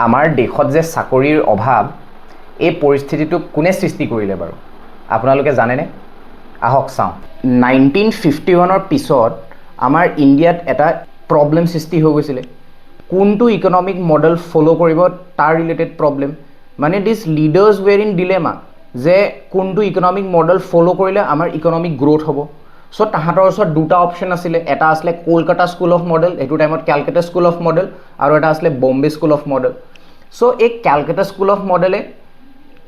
আমাৰ দেশত যে চাকৰিৰ অভাৱ এই পৰিস্থিতিটো কোনে সৃষ্টি কৰিলে বাৰু আপোনালোকে জানেনে আহক চাওঁ 1951 পিছত আমাৰ ইণ্ডিয়াত এটা প্ৰবলেম সৃষ্টি হৈ গৈছিল কোনটো ইকোনমিক মডেল ফলো কৰিব তাৰ ৰিলেটেড প্ৰবলেম মানে দিস লিডাৰ্স ওয়্যাৰ ইন ডিলেমা যে কোনটো ইকোনমিক মডেল ফলো কৰিলে আমাৰ ইকোনমিক গ্ৰোথ হ'ব সো তাহাঁতৰ ওচৰত দুটা অপশন আছিল এটা আছিল কলকাতা স্কুল অফ মডেল এটো টাইমত ক্যালকাটা স্কুল অফ মডেল আৰু এটা আছিল Bombay school of model so এই ক্যালকাটা স্কুল অফ মডেলে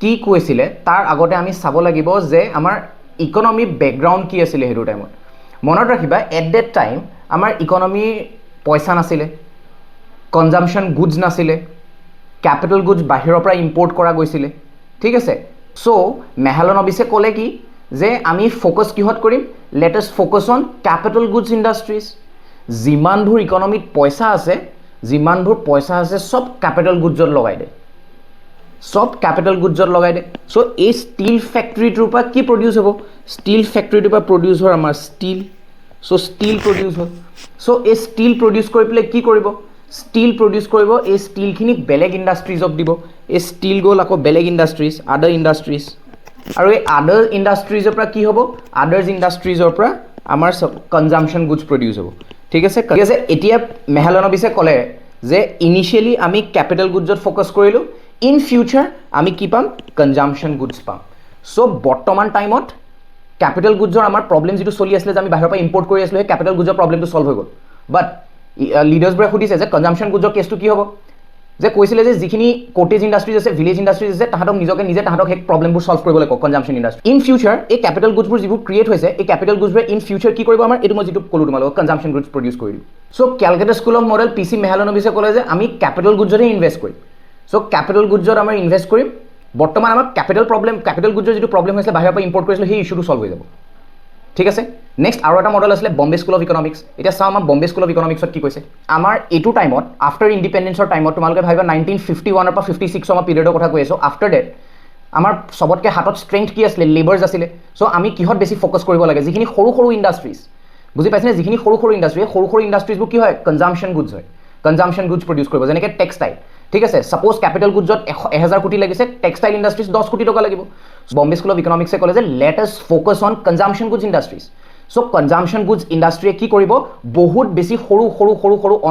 কি কৈছিলে তাৰ আগতে আমি চাব লাগিব যে আমাৰ ইকোনমি ব্যাকগ্ৰাউণ্ড কি আছিল হেটো টাইমত মনত ৰাখিবা এট দ্যাট টাইম আমাৰ ইকোনমি পইচা নাছিলে কনজাম্পশন গুডস নাছিলে ক্যাপিটাল গুডস বাহিৰৰ পৰা ইম্পোৰ্ট কৰা গৈছিলে ঠিক আছে সো মেহলনবিছে ক'লে কি যে আমি ফোকাস কিহত কৰিম let us focus on capital goods industries জিমানভুৰ ইকোনমিত পইচা আছে সব ক্যাপিটাল গুডছত লগাই দে সব ক্যাপিটাল গুডছত লগাই দে সো এই স্টিল ফ্যাক্টৰিটোৰ পৰা কি প্ৰডিউস হ'ব স্টিল ফ্যাক্টৰিটোৰ পৰা প্ৰডিউস হয় আমাৰ স্টিল সো স্টিল প্ৰডিউস হয় সো এই স্টিল প্ৰডিউস কৰি পেলে কি কৰিব স্টিল প্ৰডিউস কৰিব এই স্টিলখিনি বেলেগ ইন্ডাস্ট্ৰিজক দিব এই স্টিল গ'ল আকৌ বেলেগ ইন্ডাস্ট্ৰিজ আদাৰ ইন্ডাস্ট্ৰিজ আৰু এই আদাৰ ইন্ডাস্ট্ৰিজৰ পৰা কি হ'ব আদাৰ্স ইন্ডাস্ট্ৰিজৰ পৰা আমাৰ কনজাম্পশন গুডস প্ৰডিউস হ'ব ঠিক আছে এতিয়া মেহলনবিছে ক'লে যে ইনিশিয়ালি আমি ক্যাপিটাল গুডছত ফোকাস কৰিলো ইন ফিউচাৰ আমি কি পাম কনজাম্পশন গুডস পাম সো বৰ্তমান টাইমত ক্যাপিটাল গুডসৰ আমাৰ প্ৰবলেম যেটো চলি আছিল যে আমি বাহিৰৰ পৰা ইম্পোৰ্ট কৰি আছিলো ক্যাপিটাল গুডসৰ প্ৰবলেমটো সলভ হৈ গ'ল বাট লিডাৰ্সবোৰে সুধিছে যে কনজাম্পশন গুডসৰ কেছটো কি হ'ব যে কৈছিলে যে যিখিনি কোটেজ ইন্ডাস্ট্ৰিজ আছে ভিলেজ ইন্ডাস্ট্ৰিজ আছে তাহাঁতক নিজে তাহাঁতক হেক প্ৰবলেমবোৰ সলভ কৰিব লাগিব কনজাম্পশন ইন্ডাস্ট্ৰি ইন ফিউচাৰ এই ক্যাপিটাল গুডসবোৰ যিবোৰ ক্ৰিয়েট হৈছে এই ক্যাপিটাল গুডসবোৰে ইন ফিউচাৰ কি কৰিব আমাৰ এটো মই যেটো ক'লো তোমালোকক কনজাম্পশন গুডস প্ৰডিউস কৰিলো so Calcutta school of model PC মেহলনবিছে ক'লে যে আমি ক্যাপিটাল গুডসতে ইনভেস্ট কৰিম সো ক্যাপিটাল গুডসত আমাৰ ইনভেস্ট কৰিম বৰ্তমান আমাৰ ক্যাপিটাল গুডসৰ যেটো প্ৰবলেম হৈছিল বাহিৰৰ পৰা ইম্পোৰ্ট কৰিছিল সেই ইস্যুটো সলভ হৈ যাব ঠিক আছে নেক্সট আৰু এটা মডেল আছিল বম্বে স্কুল অফ ইকোনমিক্স এটা চাও আমাৰ বম্বে স্কুল অফ ইকোনমিক্সত কি কৈছে আমাৰ এটো টাইমত আফটাৰ ইন্ডিপেন্ডেন্সৰ টাইমত তোমালোকে ভাবিবা 1951 ৰ পৰা 56 ৰ পিৰিয়ডৰ কথা কৈ আছো আফটাৰ দ্যাট আমাৰ সবতকে হাতত স্ট্ৰেংথ কি আছিল লেবাৰ্স আছিল সো আমি কিহত বেছি ফোকাস কৰিব লাগে যিখিনি সৰু ইন্ডাস্ট্ৰিজ বুজি পাইছনে যিখিনি সৰু ইন্ডাস্ট্ৰিজবোৰ কি হয় কনজাম্পশন গুডস হয় কনজাম্পশন গুডস প্ৰডিউস কৰিব যেনেকৈ টেক্সটাইল ঠিক আছে সাপোজ ক্যাপিটাল গুডসত 1000 কোটি লাগিছে টেক্সটাইল ইন্ডাস্ট্রিজ 10 কোটি টকা লাগিব বম্বে স্কুল অফ ইকোনমিক্সে ক'লে যে let us focus on consumption goods industries so consumption goods ইন্ডাস্ট্রিয়ে কি কৰিব বহুত বেছি সৰু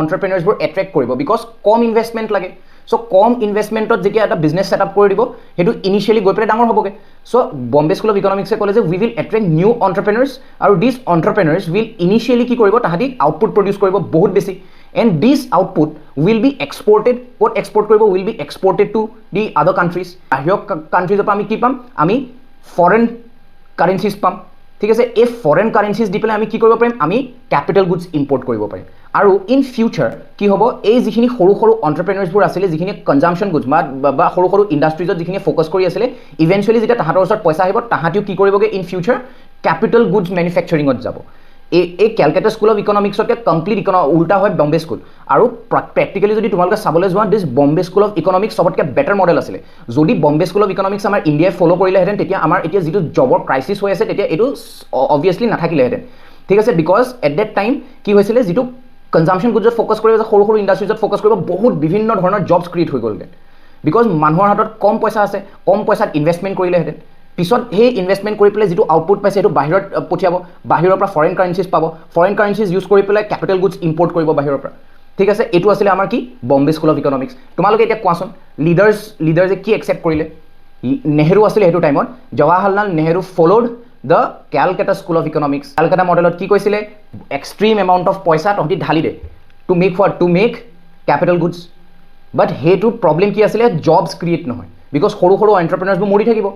এন্টাৰপ্ৰেনাৰ্সবোৰ এট্ৰেক্ট কৰিব বিকজ কম ইনভেষ্টমেন্ট লাগে সো কম ইনভেষ্টমেন্টত যেতিয়া এটা বিজনেস সেটআপ কৰি দিব হেতু ইনিশিয়ালি গৈ পেলে ডাঙৰ হ'বগে সো বম্বে স্কুল অফ ইকোনমিক্সে ক'লে যে উই উইল এট্ৰেক্ট নিউ এন্টাৰপ্ৰেনাৰ্স আৰু দিস এন্টাৰপ্ৰেনাৰ্স উইল ইনিশিয়ালি কি কৰিব তাহাঁতি আউটপুট প্ৰডিউস কৰিব বহুত বেছি and this output will be exported what export koribo will be exported to the other countries ahyo countries opa ami ki pam ami foreign currencies pam ঠিক আছে এই foreign currencies দি পেলে আমি কি কৰিব পাৰিম আমি ক্যাপিটাল গুডস ইম্পোৰ্ট কৰিব পাৰিম আৰু ইন ফিউচাৰ কি হ'ব এই যিখিনি সৰু এন্টাৰপ্ৰেনাৰ্সবোৰ আছিল যিখিনি কনজাম্পশন গুডস বা সৰু ইন্ডাস্ট্ৰিজত যিখিনি ফোকাস কৰি আছিল ইভেন্চুৱেলি যেতিয়া তাহাঁতৰ ওচৰত পইচা আহিব তাহাঁতিও কি কৰিবগে ইন ফিউচাৰ ক্যাপিটাল গুডস ম্যানুফ্যাকচাৰিঙত যাব এই ক্যালকাটা স্কুল অফ ইকোনমিক্সকে কমপ্লিট উল্টা হয় বম্বে স্কুল আৰু প্ৰ্যাকটিক্যালি যদি তোমালোকে চাবলৈ যোৱা this Bombay school of economics সবতকে বেটাৰ মডেল আছিল যদি বম্বে স্কুল অফ ইকোনমিক্স আমাৰ ইণ্ডিয়াই ফলো কৰিলেহেঁতেন তেতিয়া আমাৰ এতিয়া যিটো জবৰ ক্ৰাইসিস হৈ আছে তেতিয়া এটো অবভিয়াসলি নাথাকিলেহেঁতেন ঠিক আছে বিকজ এট দ্যাট টাইম কি হৈছিলে যিটো কনজাম্পশন গুডসত ফোকাস কৰিব যে সৰু ইন্ডাস্ট্ৰিজত ফোকাস কৰিব বহুত বিভিন্ন ধৰণৰ জবস ক্ৰিয়েট হৈ গ'লগে বিকজ মানুহৰ হাতত কম পইচা আছে কম পইচাত ইনভেষ্টমেন্ট কৰিলেহেঁতেন পিছত সেই ইনভেষ্টমেন্ট কৰি পেলে যেটো আউটপুট পাইছে এটো বাহিৰত পঠিয়াব বাহিৰৰ পৰা ফৰেন কাৰেন্সিজ পাব ফৰেন কাৰেন্সিজ ইউজ কৰি পেলে ক্যাপিটাল গুডস ইম্পোৰ্ট কৰিব বাহিৰৰ পৰা ঠিক আছে এটো আছিল আমাৰ কি বম্বে স্কুল অফ ইকোনমিক্স তোমালোকে এতিয়া কোৱাচোন লিডাৰ্সে কি একসেপ্ট কৰিলে নেহেৰু আছিল হেতু টাইমত Jawaharlal Nehru followed the Calcutta school of economics Calcutta মডেলত কি কৈছিলে এক্সট্ৰিম এমাউন্ট অফ পইচা তহঁতি ঢালি দে to make capital goods but হেতু প্ৰবলেম কি আছিল জবস ক্ৰিয়েট নহয় বিকজ সৰু এন্টাৰপ্ৰেনাৰ্সবোৰ মৰি থাকিব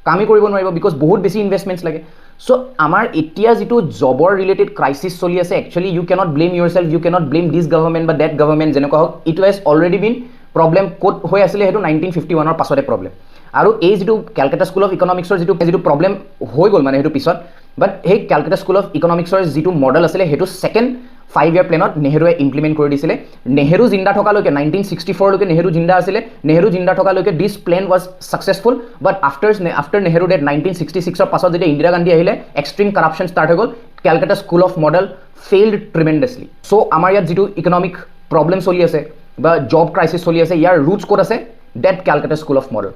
কামি কৰিব নোৱাৰিব বিকজ বহুত বেছি ইনভেষ্টমেন্টস লাগে সো আমাৰ এতিয়া যেটো জবৰ ৰিলেটেড ক্ৰাইসিস চলি আছে actually you can't blame yourself you can't blame this government বা দ্যাট গভৰ্নমেন্ট যেনেকুৱা হওক it has already been problem কোড হৈ আছিল হেতু 1951 ৰ পাছতে প্ৰবলেম আৰু এই যেটো ক্যালকাটা স্কুল অফ ইকোনমিক্সৰ যেটো প্ৰবলেম হৈ গ'ল মানে হেতু পিছত বাট এই ক্যালকাটা স্কুল অফ ইকোনমিক্সৰ যেটো মডেল আছিল হেতু সেকেন্ড 5 year প্লেনত নেহেৰুৱে ইমপ্লিমেন্ট কৰি দিছিলে নেহেৰু জিন্দা থকালৈকে 1964 লৈকে নেহেৰু জিন্দা আছিল নেহেৰু জিন্দা থকালৈকে this plane was successful but after Nehru death 1966 ৰ পাছত যেতিয়া ইন্দিৰা গান্ধী আহিলে এক্সট্ৰিম কৰাপশন ষ্টাৰ্ট হৈ গ'ল Calcutta school of model failed tremendously so আমাৰ ইয়াত যেটো ইকোনমিক প্ৰবলেম চলি আছে বা জব ক্ৰাইচিছ চলি আছে, ইয়াৰ ৰুটছ ক'ত আছে? That Calcutta school of model.